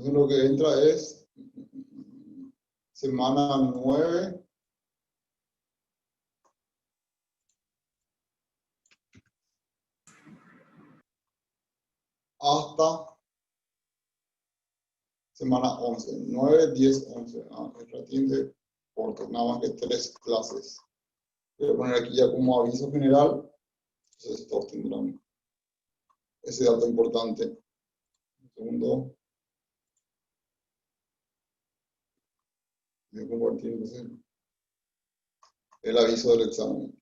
Entonces lo que entra es semana 9 hasta semana 11. 9, 10, 11. Es relativamente corto, nada más que 3 clases. Voy a poner aquí ya como aviso general. Entonces todos tendrán ese dato importante. Un segundo. Voy a compartir entonces el aviso del examen.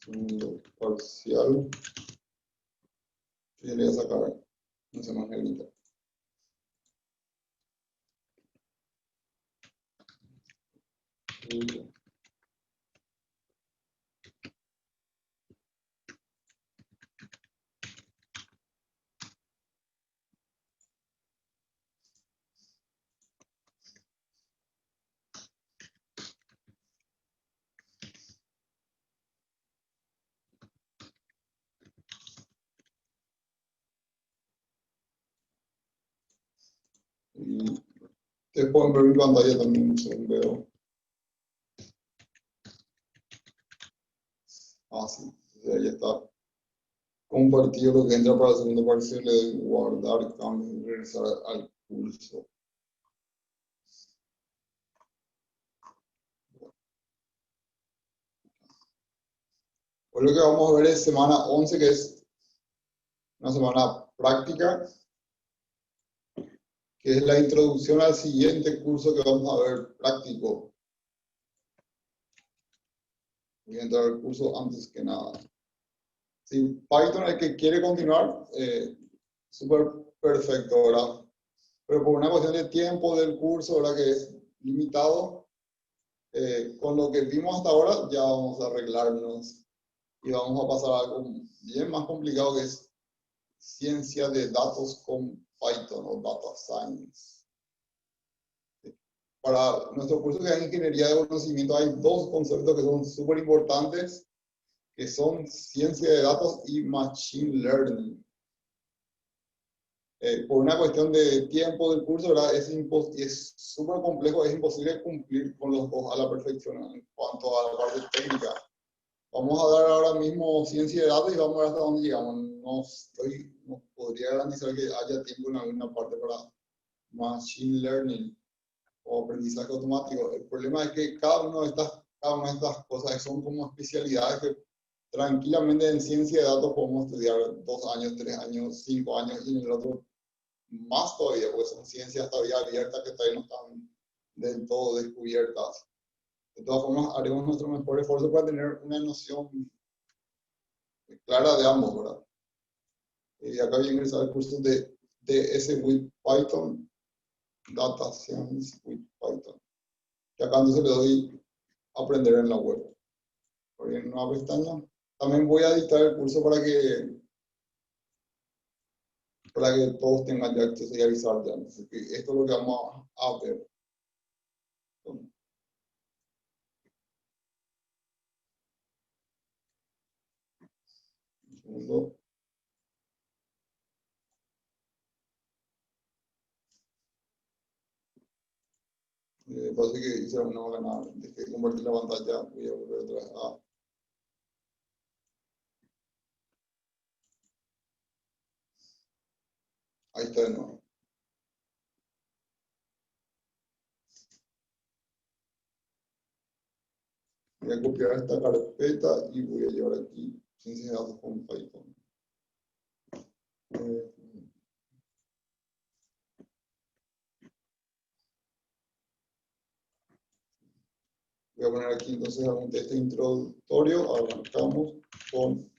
Segundo parcial. Yo le voy a sacar una semana negrita. Y ustedes pueden ver mi pantalla también, según veo. Sí, ahí está. Compartido lo que entra para el segundo parcial, le doy guardar cambios y regresar al curso. Hoy lo que vamos a ver es semana 11, que es una semana práctica, que es la introducción al siguiente curso que vamos a ver práctico. Voy a entrar al curso antes que nada. Si Python el que quiere continuar, súper perfecto, ¿verdad? Pero por una cuestión de tiempo del curso, ¿verdad? Que es limitado, con lo que vimos hasta ahora ya vamos a arreglarnos y vamos a pasar a algo bien más complicado, que es ciencia de datos con Python o Data Science. Para nuestro curso que es Ingeniería de Conocimiento hay dos conceptos que son súper importantes, que son ciencia de datos y Machine Learning. Por una cuestión de tiempo del curso, ¿verdad? Es súper complejo, es imposible cumplir con los dos a la perfección en cuanto a la parte técnica. Vamos a dar ahora mismo ciencia de datos y vamos a ver hasta dónde llegamos. No podría garantizar que haya tiempo en alguna parte para Machine Learning o aprendizaje automático. El problema es que cada una de estas cosas son como especialidades que tranquilamente en ciencia de datos podemos estudiar 2 años, 3 años, 5 años, y en el otro más todavía, porque son ciencias todavía abiertas que todavía no están del todo descubiertas. De todas formas, haremos nuestro mejor esfuerzo para tener una noción clara de ambos, ¿verdad? Y acá voy a ingresar al curso de DS with Python, Data Science with Python. Y acá entonces le doy aprender en la web. Voy en una pestaña. También voy a editar el curso para que todos tengan ya acceso y avisar ya. Así que esto es lo que vamos a ver. Un segundo. Parece que hice una hora nada. Dejé de compartir la pantalla. Voy a volver otra vez a... Ahí está de nuevo. Voy a copiar esta carpeta y voy a llevar aquí ciencias de datos con Python. Voy a poner aquí entonces algún texto introductorio. Arrancamos con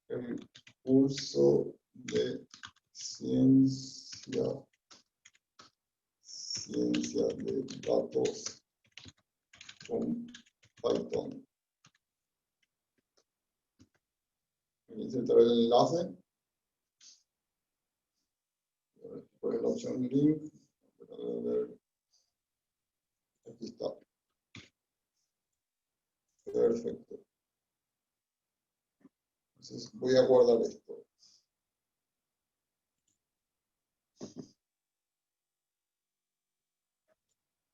el curso de ciencia de datos con Python. Insertar el enlace. Pues la opción link. Aquí está. Perfecto. Entonces voy a guardar esto.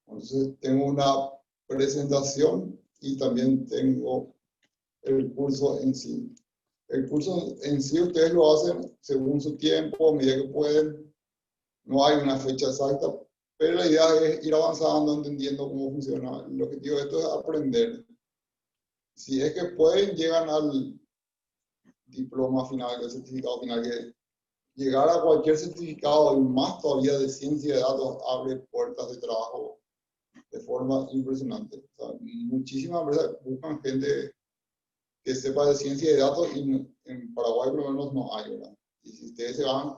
Entonces tengo una presentación y también tengo el curso en sí. El curso en sí ustedes lo hacen según su tiempo, a medida que pueden. No hay una fecha exacta, pero la idea es ir avanzando, entendiendo cómo funciona. El objetivo de esto es aprender. Si es que pueden, llegan al diploma final, el certificado final, que llegar a cualquier certificado y más todavía de ciencia de datos abre puertas de trabajo de forma impresionante. O sea, muchísimas empresas buscan gente que sepa de ciencia de datos y en Paraguay por lo menos no hay, ¿verdad? Y si ustedes se van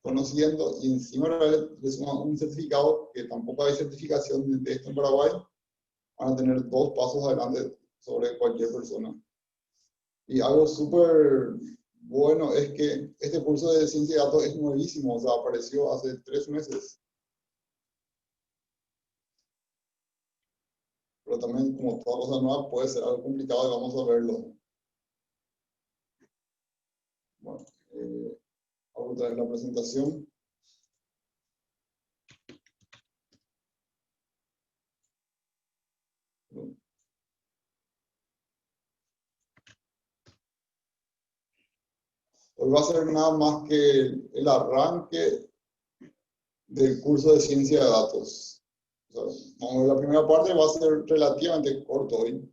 conociendo y encima le suman un certificado, que tampoco hay certificación de esto en Paraguay, van a tener 2 pasos adelante sobre cualquier persona. Y algo súper bueno es que este curso de ciencia de datos es nuevísimo, o sea, apareció hace 3 meses. Pero también, como toda cosa nueva, puede ser algo complicado y vamos a verlo. Bueno, hago otra vez la presentación. Hoy va a ser nada más que el arranque del curso de ciencia de datos. O sea, la primera parte va a ser relativamente corto hoy,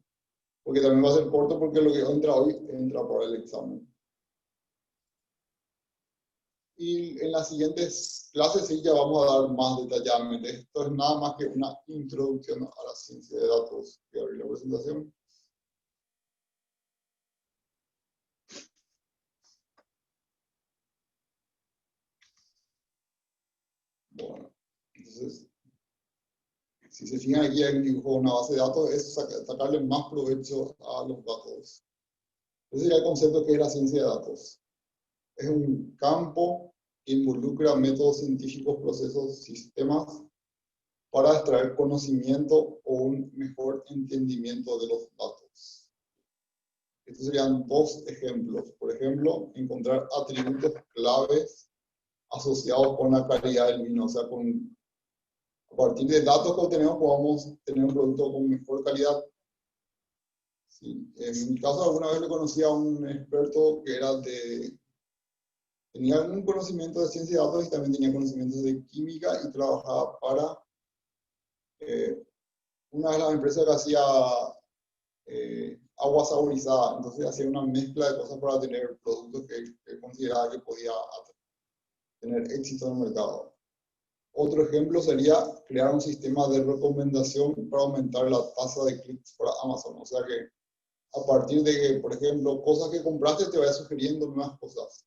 porque también va a ser corto porque lo que entra hoy entra para el examen. Y en las siguientes clases sí ya vamos a dar más detalladamente. Esto es nada más que una introducción a la ciencia de datos. Voy a abrir la presentación. Bueno, entonces, si se fijan aquí en el dibujo de una base de datos, es sacarle más provecho a los datos. Ese sería el concepto que es la ciencia de datos. Es un campo que involucra métodos científicos, procesos, sistemas para extraer conocimiento o un mejor entendimiento de los datos. Estos serían 2 ejemplos. Por ejemplo, encontrar atributos claves asociados con la calidad del vino. O sea, a partir de datos que obtenemos podamos tener un producto con mejor calidad. Sí. En mi caso, alguna vez le conocí a un experto que tenía algún conocimiento de ciencia de datos y también tenía conocimientos de química y trabajaba para una de las empresas que hacía agua saborizada. Entonces hacía una mezcla de cosas para tener productos que consideraba que podía tener éxito en el mercado. Otro ejemplo sería crear un sistema de recomendación para aumentar la tasa de clics para Amazon. O sea que a partir de que, por ejemplo, cosas que compraste te vaya sugiriendo nuevas cosas.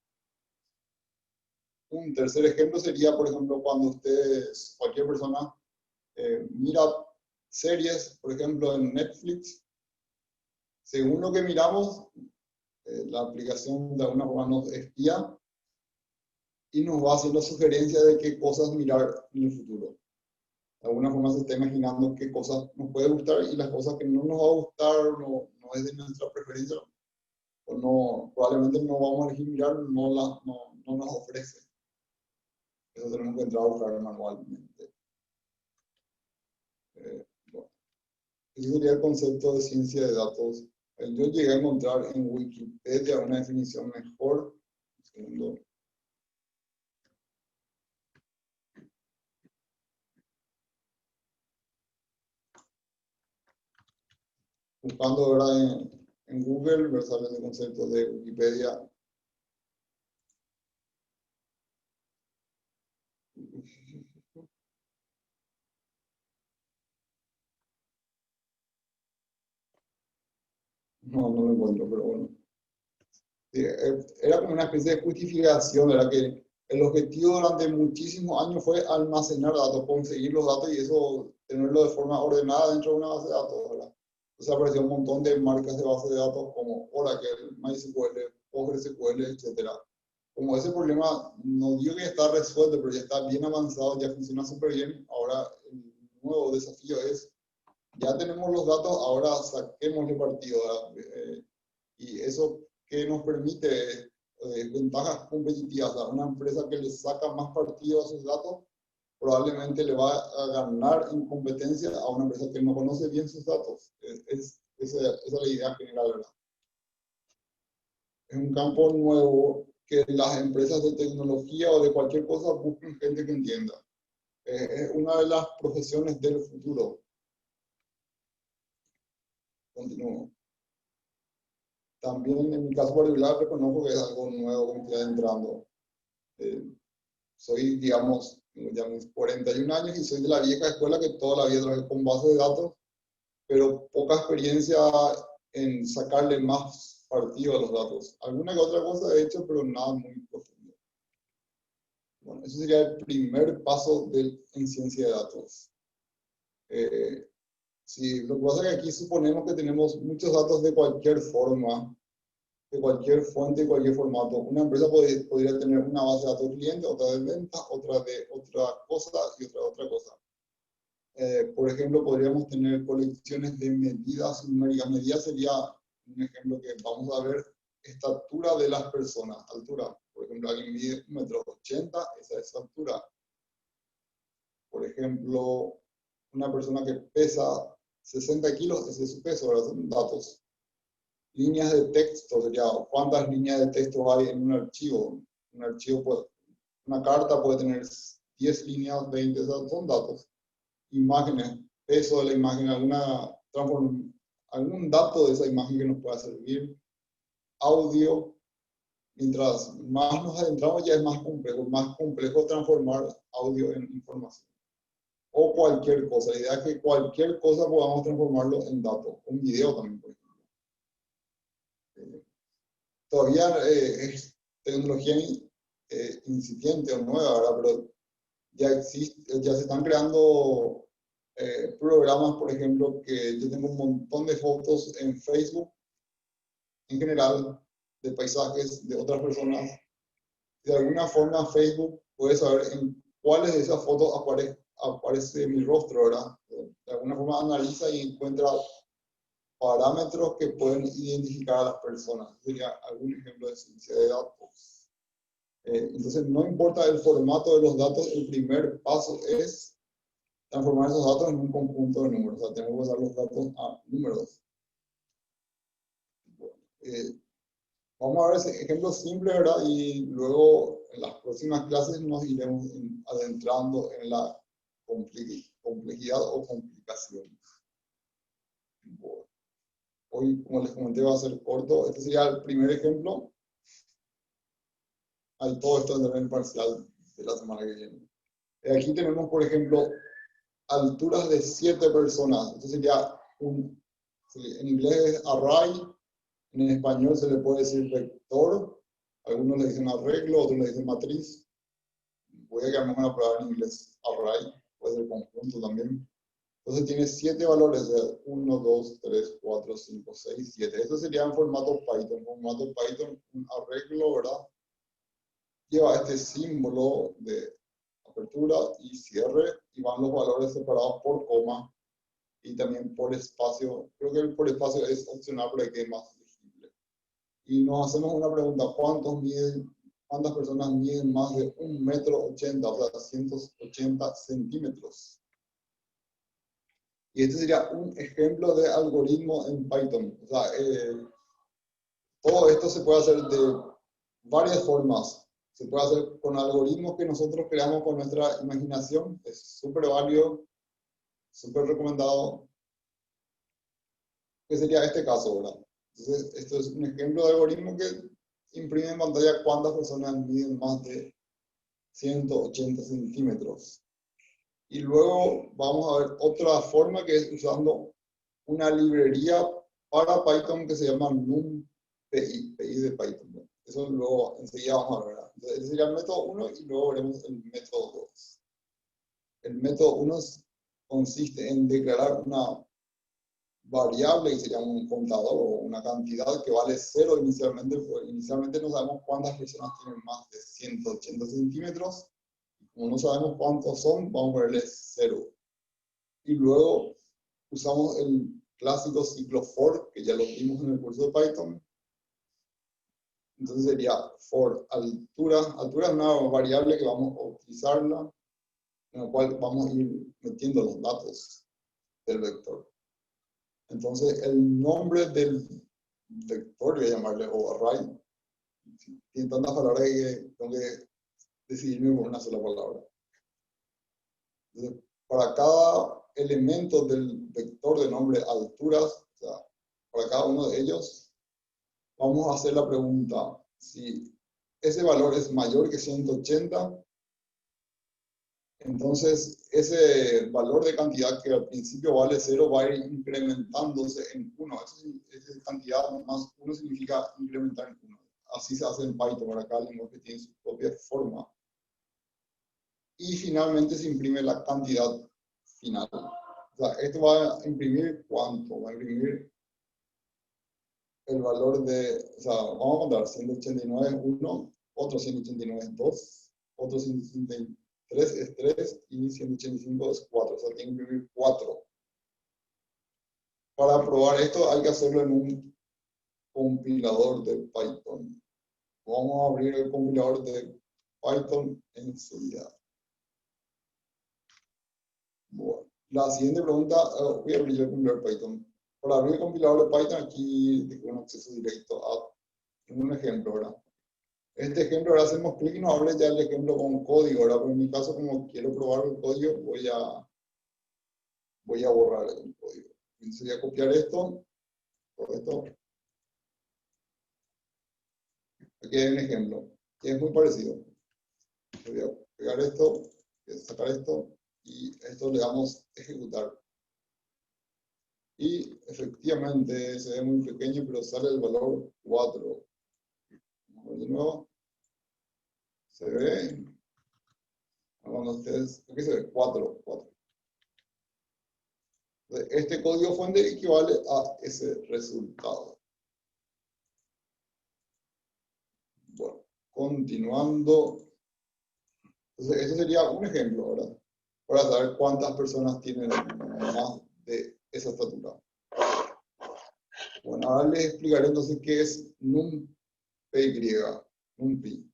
Un tercer ejemplo sería, por ejemplo, cuando ustedes, cualquier persona, mira series, por ejemplo, en Netflix. Según lo que miramos, la aplicación de alguna forma nos espía y nos va haciendo sugerencias de qué cosas mirar en el futuro. De alguna forma se está imaginando qué cosas nos puede gustar y las cosas que no nos va a gustar, no es de nuestra preferencia, o no, probablemente no vamos a elegir mirar, no nos ofrece. Eso tenemos que entrar a buscar manualmente. Bueno, ese sería el concepto de ciencia de datos. Yo llegué a encontrar en Wikipedia una definición mejor. Un segundo. Buscando ahora en Google, me sale el concepto de Wikipedia. No lo encuentro, pero bueno. Sí, era como una especie de justificación, era que el objetivo durante muchísimos años fue almacenar datos, conseguir los datos y eso, tenerlo de forma ordenada dentro de una base de datos, ¿verdad? Entonces apareció un montón de marcas de base de datos como Oracle, MySQL, PostgreSQL, etcétera. Como ese problema, no digo que está resuelto, pero ya está bien avanzado, ya funciona súper bien. Ahora el nuevo desafío es, ya tenemos los datos, ahora saquémosle partido. Y eso que nos permite ventajas competitivas a una empresa que le saca más partido a sus datos, probablemente le va a ganar en competencia a una empresa que no conoce bien sus datos. Esa es la idea general, ¿verdad? Es un campo nuevo que las empresas de tecnología o de cualquier cosa buscan gente que entienda. Es una de las profesiones del futuro. Continúo. También en mi caso particular reconozco que es algo nuevo que me estoy adentrando. Soy, digamos, ya mis 41 años y soy de la vieja escuela que toda la vida trabajé con bases de datos, pero poca experiencia en sacarle más partido a los datos. Alguna que otra cosa he hecho, pero nada muy profundo. Bueno, ese sería el primer paso en ciencia de datos. Sí, lo que pasa es que aquí suponemos que tenemos muchos datos de cualquier forma, de cualquier fuente, de cualquier formato. Una empresa podría tener una base de datos cliente, otra de ventas, otra de otra cosa y otra de otra cosa. Por ejemplo, podríamos tener colecciones de medidas numéricas. Medidas sería un ejemplo que vamos a ver estatura de las personas, altura. Por ejemplo, alguien mide 1,80 m, esa es su altura. Por ejemplo, una persona que pesa 60 kilos, ese es su peso, ¿verdad? Son datos. Líneas de texto, sería cuántas líneas de texto hay en un archivo. Un archivo, una carta puede tener 10 líneas, 20, son datos. Imágenes, peso de la imagen, algún dato de esa imagen que nos pueda servir. Audio, mientras más nos adentramos ya es más complejo transformar audio en información. O cualquier cosa, la idea es que cualquier cosa podamos transformarlo en datos, un video también, por ejemplo. Todavía es tecnología incipiente o nueva, ¿verdad? Pero ya se están creando programas, por ejemplo, que yo tengo un montón de fotos en Facebook, en general, de paisajes de otras personas. De alguna forma Facebook puede saber en cuáles de esas fotos aparece mi rostro, ¿verdad? De alguna forma analiza y encuentra parámetros que pueden identificar a las personas. Sería algún ejemplo de ciencia de datos. Entonces, no importa el formato de los datos, el primer paso es transformar esos datos en un conjunto de números. O sea, tenemos que usar los datos a números. Vamos a ver ese ejemplo simple, ¿verdad? Y luego en las próximas clases nos iremos adentrando en la complejidad o complicación. Bueno, hoy, como les comenté, va a ser corto. Este sería el primer ejemplo. Hay todo esto en el parcial de la semana que viene. Aquí tenemos, por ejemplo, alturas de 7 personas. Esto sería en inglés es array, en español se le puede decir vector, algunos le dicen arreglo, otros le dicen matriz. Voy a quedarme con la palabra en inglés array, puede ser conjunto también. Entonces tiene 7 valores, 1, 2, 3, 4, 5, 6, 7. Esto sería en formato Python. En formato Python, un arreglo, ¿verdad? Lleva este símbolo de apertura y cierre y van los valores separados por coma y también por espacio. Creo que el por espacio es opcional para que es más legible. Y nos hacemos una pregunta: ¿cuántas personas miden más de 1,80 m, o sea, 180 centímetros? Y este sería un ejemplo de algoritmo en Python. O sea, todo esto se puede hacer de varias formas. Se puede hacer con algoritmos que nosotros creamos con nuestra imaginación. Es súper válido, súper recomendado. Que sería este caso, ¿verdad? Entonces, esto es un ejemplo de algoritmo que imprime en pantalla cuántas personas miden más de 180 centímetros. Y luego vamos a ver otra forma, que es usando una librería para Python que se llama NumPy, PI de Python, ¿no? Eso luego enseguida vamos a ver, ¿verdad? Entonces, ese sería el método 1 y luego veremos el método 2. El método 1 consiste en declarar una variable, que sería un contador o una cantidad que vale 0 inicialmente, porque inicialmente no sabemos cuántas personas tienen más de 180 centímetros. Como no sabemos cuántos son, vamos a ponerle 0. Y luego usamos el clásico ciclo for, que ya lo vimos en el curso de Python. Entonces sería for altura. Altura es una variable que vamos a utilizarla, en la cual vamos a ir metiendo los datos del vector. Entonces el nombre del vector, voy a llamarle array, tiene tantas palabras que tengo que decidirme por una sola palabra. Entonces, para cada elemento del vector de nombre alturas, o sea, para cada uno de ellos, vamos a hacer la pregunta: si ese valor es mayor que 180, entonces ese valor de cantidad que al principio vale 0 va a ir incrementándose en 1. Esa cantidad más 1 significa incrementar en 1. Así se hace en Python. Para cada lenguaje tiene su propia forma. Y finalmente se imprime la cantidad final. O sea, esto va a imprimir ¿cuánto? Va a imprimir el valor de, o sea, vamos a contar: 189 es 1, otro 189 es 2, otro 183 es 3 y 185 es 4. O sea, tiene que imprimir 4. Para probar esto hay que hacerlo en un compilador de Python. Vamos a abrir el compilador de Python enseguida. Bueno, la siguiente pregunta, voy a abrir el compilador de Python. Para abrir el compilador de Python, aquí tengo un acceso directo a un ejemplo, ¿verdad? Este ejemplo, ahora hacemos clic y nos abre ya el ejemplo con código, ¿verdad? Pero en mi caso, como quiero probar el código, voy a borrar el código. Entonces voy a copiar esto, todo esto. Aquí hay un ejemplo, que es muy parecido. Voy a pegar esto, voy a sacar esto, y esto le damos ejecutar. Y efectivamente se ve muy pequeño, pero sale el valor 4. Vamos a ver de nuevo. Se ve, cuando ustedes, aquí se ve 4. Este código fuente equivale a ese resultado. Bueno, continuando. Entonces, este sería un ejemplo, ¿verdad? Para saber cuántas personas tienen más de esa estatura. Bueno, ahora les explicaré entonces qué es NumPy. NumPy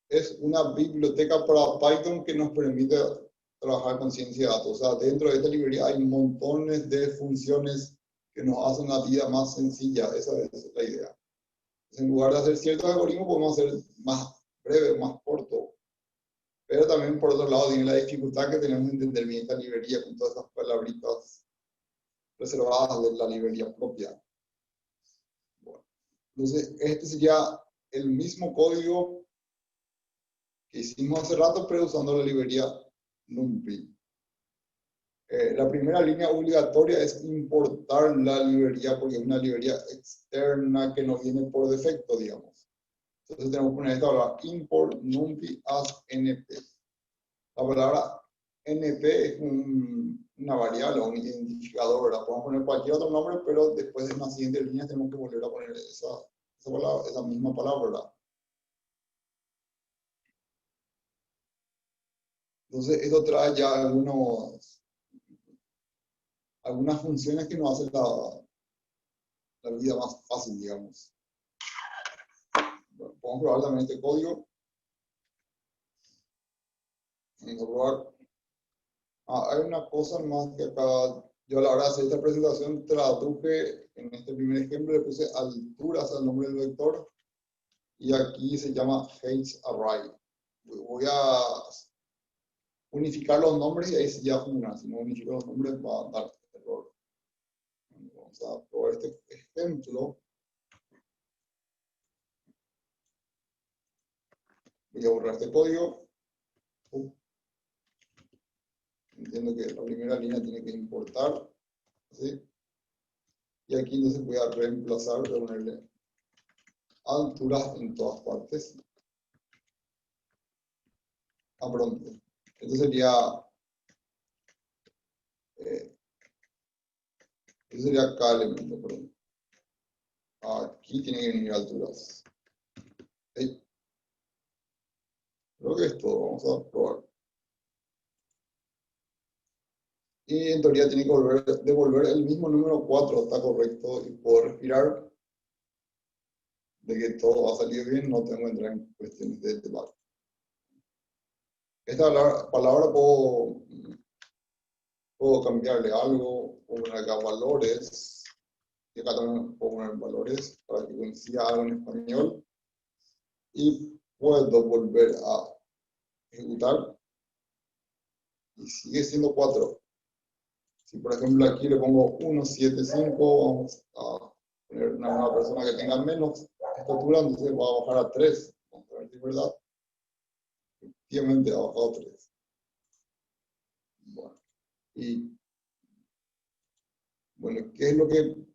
es una biblioteca para Python que nos permite trabajar con ciencia de datos. O sea, dentro de esta librería hay montones de funciones que nos hacen la vida más sencilla. Esa es la idea. En lugar de hacer ciertos algoritmos, podemos hacer más breve, más corto. Pero también, por otro lado, tiene la dificultad que tenemos de entender bien esta librería con todas esas palabritas reservadas de la librería propia. Bueno, entonces, este sería el mismo código que hicimos hace rato, pero usando la librería NumPy. La primera línea obligatoria es importar la librería, porque es una librería externa que nos viene por defecto, digamos. Entonces tenemos que poner esta palabra: import numpy as np. La palabra np es una variable o un identificador, ¿verdad? Podemos poner cualquier otro nombre, pero después de una siguiente línea tenemos que volver a poner esa misma palabra, ¿verdad? Entonces esto trae ya algunas funciones que nos hacen la vida más fácil, digamos. Bueno, podemos probar también este código. Vamos a probar. Hay una cosa más que acá, yo a la hora de hacer esta presentación traduje en este primer ejemplo, le puse alturas al nombre del vector, y aquí se llama height_array. Voy a unificar los nombres y ahí sí ya funciona. Si no unifico los nombres va a dar error. Vamos a probar este ejemplo. Voy a borrar este código. Entiendo que la primera línea tiene que importar, ¿sí? Y aquí entonces voy a reemplazar, voy a ponerle alturas en todas partes. Pronto. Esto sería Este sería cada elemento, perdón. Aquí tiene que venir alturas. Hey, creo que es todo, vamos a probar. Y en teoría tiene que devolver el mismo número 4, está correcto, y puedo respirar de que todo va a salir bien, no tengo que entrar en cuestiones de debate. Esta palabra puedo cambiarle algo, puedo poner acá valores, y acá también puedo poner valores para que coincida algo en español, y puedo volver a ejecutar, y sigue siendo 4. Si por ejemplo aquí le pongo 175, vamos a poner una nueva persona que tenga menos estatura, entonces va a bajar a 3. Vamos a ver si es verdad. Efectivamente ha bajado a 3. Bueno, y bueno, ¿qué es lo que...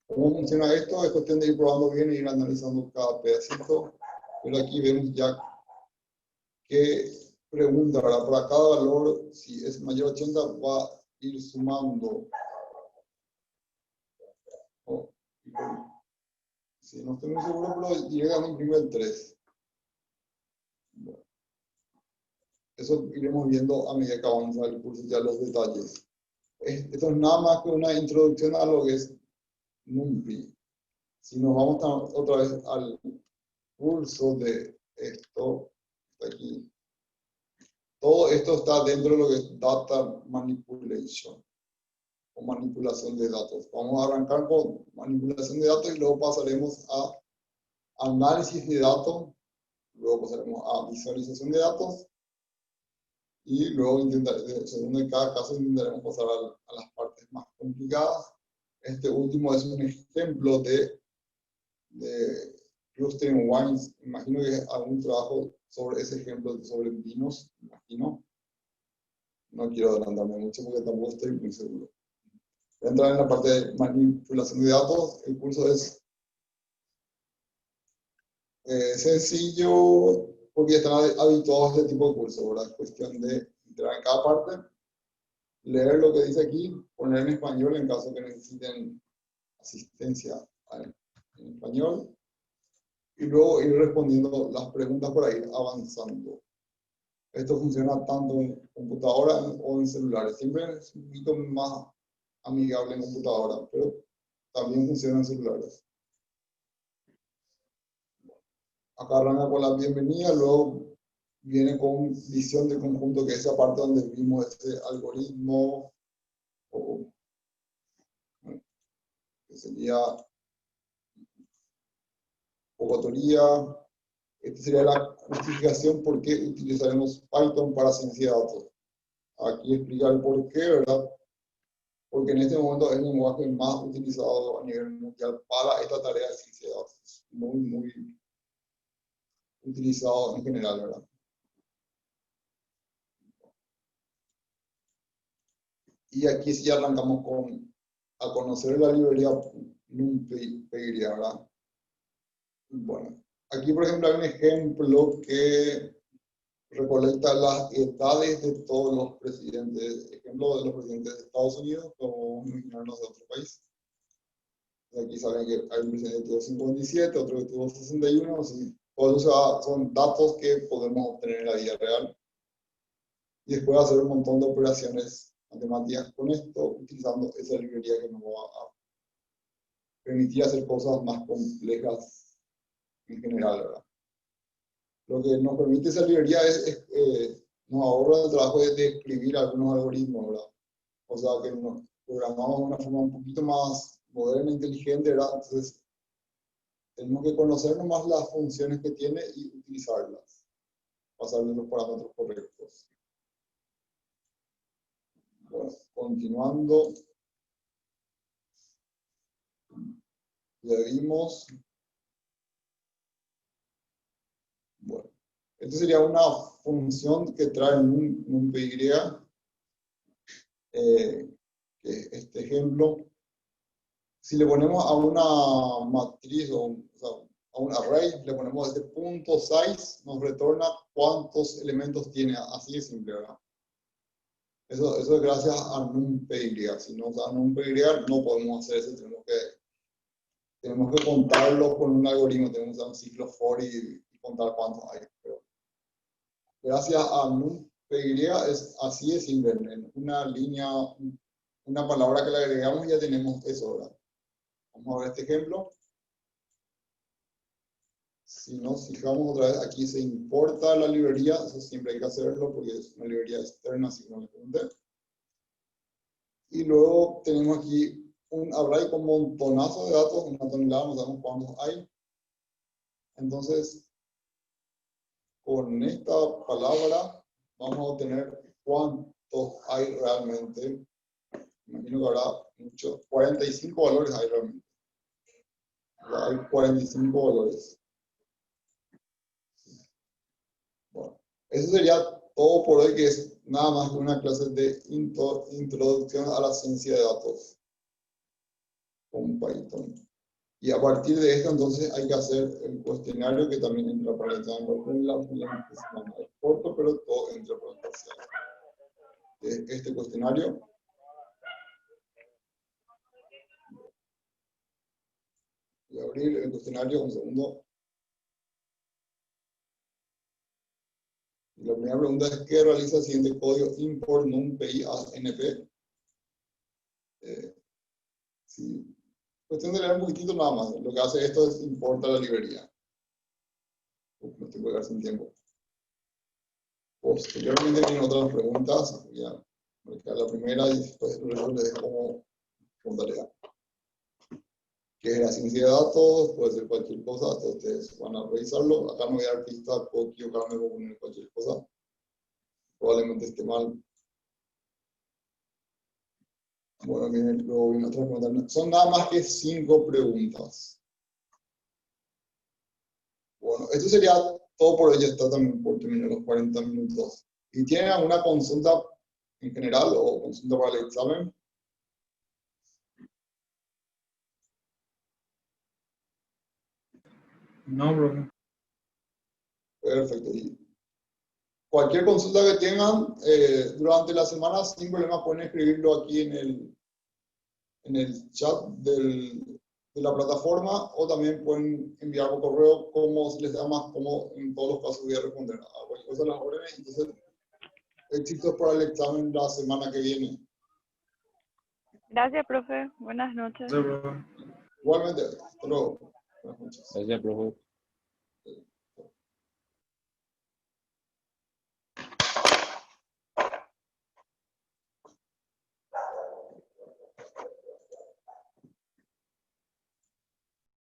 ¿cómo funciona esto? Es cuestión de ir probando bien e ir analizando cada pedacito. Pero aquí vemos ya qué pregunta, ¿verdad? Para cada valor, si es mayor a 80, va a ir sumando. Oh, sí, no estoy muy seguro, pero llega a imprimir el 3. Bueno, eso iremos viendo a medida que avanza el curso, ya los detalles. Esto es nada más que una introducción a lo que es NumPy. Si nos vamos otra vez al curso de esto, está aquí. Todo esto está dentro de lo que es Data Manipulation o manipulación de datos. Vamos a arrancar con manipulación de datos y luego pasaremos a análisis de datos, luego pasaremos a visualización de datos y luego según en cada caso intentaremos pasar a las partes más complicadas. Este último es un ejemplo de clustering wines. Imagino que es algún trabajo sobre ese ejemplo, sobre vinos, imagino. No quiero adelantarme mucho porque tampoco estoy muy seguro. Voy a entrar en la parte de manipulación de datos. El curso es sencillo porque están habituados a este tipo de curso, ¿verdad? Es cuestión de entrar en cada parte, leer lo que dice aquí, poner en español en caso que necesiten asistencia en español y luego ir respondiendo las preguntas para ir avanzando. Esto funciona tanto en computadora o en celulares. Siempre es un poquito más amigable en computadora, pero también funciona en celulares. Acá arranca con la bienvenida, luego viene con visión de conjunto, que es esa parte donde vimos este algoritmo, o, bueno, que sería teoría. Esta sería la justificación por qué utilizaremos Python para ciencia de datos. Aquí explicar el por qué, ¿verdad? Porque en este momento es el lenguaje más utilizado a nivel mundial para esta tarea de ciencia de datos. Muy, muy utilizado en general, ¿verdad? Y aquí sí arrancamos a conocer la librería NumPy, ¿verdad? Bueno, aquí por ejemplo hay un ejemplo que recolecta las edades de todos los presidentes, ejemplo de los presidentes de Estados Unidos, como imaginarnos de otro país. Aquí saben que hay un presidente que tuvo 57, otro que tuvo 61, así. Todos esos son datos que podemos obtener en la vida real. Y después hacer un montón de operaciones matemáticas con esto, utilizando esa librería que nos va a permitir hacer cosas más complejas en general, ¿verdad? Lo que nos permite esa librería nos ahorra el trabajo de escribir algunos algoritmos, ¿verdad? O sea, que nos programamos de una forma un poquito más moderna, inteligente, ¿verdad? Entonces, tenemos que conocer nomás las funciones que tiene y utilizarlas, pasarle los parámetros correctos. Bueno, continuando, ya vimos. Bueno, esto sería una función que trae un PY, este ejemplo. Si le ponemos a una matriz o sea, a un array, le ponemos este punto size, nos retorna cuántos elementos tiene, así de simple, ¿verdad? Eso es gracias a NumPy. Si no usamos NumPy, no podemos hacer eso. Tenemos que contarlo con un algoritmo. Tenemos que usar un ciclo for y contar cuántos hay. Pero gracias a NumPy es así de simple. En una línea, una palabra que le agregamos, ya tenemos eso, ¿verdad? Vamos a ver este ejemplo. Si nos fijamos otra vez, aquí se importa la librería. Eso siempre hay que hacerlo porque es una librería externa, así como le pregunté. Y luego tenemos aquí un array con montonazo de datos, una tonelada, no sabemos cuántos hay. Entonces, con esta palabra vamos a obtener cuántos hay realmente. Imagino que habrá muchos, 45 valores hay realmente. Hay 45 valores. Bueno, eso sería todo por hoy, que es nada más que una clase de introducción a la ciencia de datos con Python. Y a partir de esto, entonces, hay que hacer el cuestionario, que también entra para el examen. Es corto, pero todo entra para el parcial. Este cuestionario. Voy a abrir el cuestionario, un segundo. La primera pregunta es: ¿qué realiza el siguiente código import numpy a np? Sí. Cuestión de leer un poquitito nada más. Lo que hace esto es importa la librería. Me tengo que quedar sin tiempo. Posteriormente vienen otras preguntas. Voy a marcar la primera y después les dejo como tarea. ¿Qué es la ciencia de datos? Puede ser cualquier cosa. Hasta ustedes van a revisarlo. Acá no voy a dar pistas, puedo equivocarme, puedo poner cualquier cosa. Probablemente esté mal. Bueno, miren, luego vienen otras preguntas. Son nada más que 5 preguntas. Bueno, esto sería todo por hoy. Ya está también por terminar los 40 minutos. ¿Y tienen alguna consulta en general o consulta para el examen? No, bro. Perfecto. Y cualquier consulta que tengan durante la semana, sin problema pueden escribirlo aquí en el chat de la plataforma, o también pueden enviar por correo, como se les da más cómodo. En todos los casos voy a responder a cualquier cosa de las órdenes. Entonces, éxitos para el examen la semana que viene. Gracias, profe. Buenas noches. Sí, bro. Igualmente, hasta luego. Buenas noches. Gracias, profe.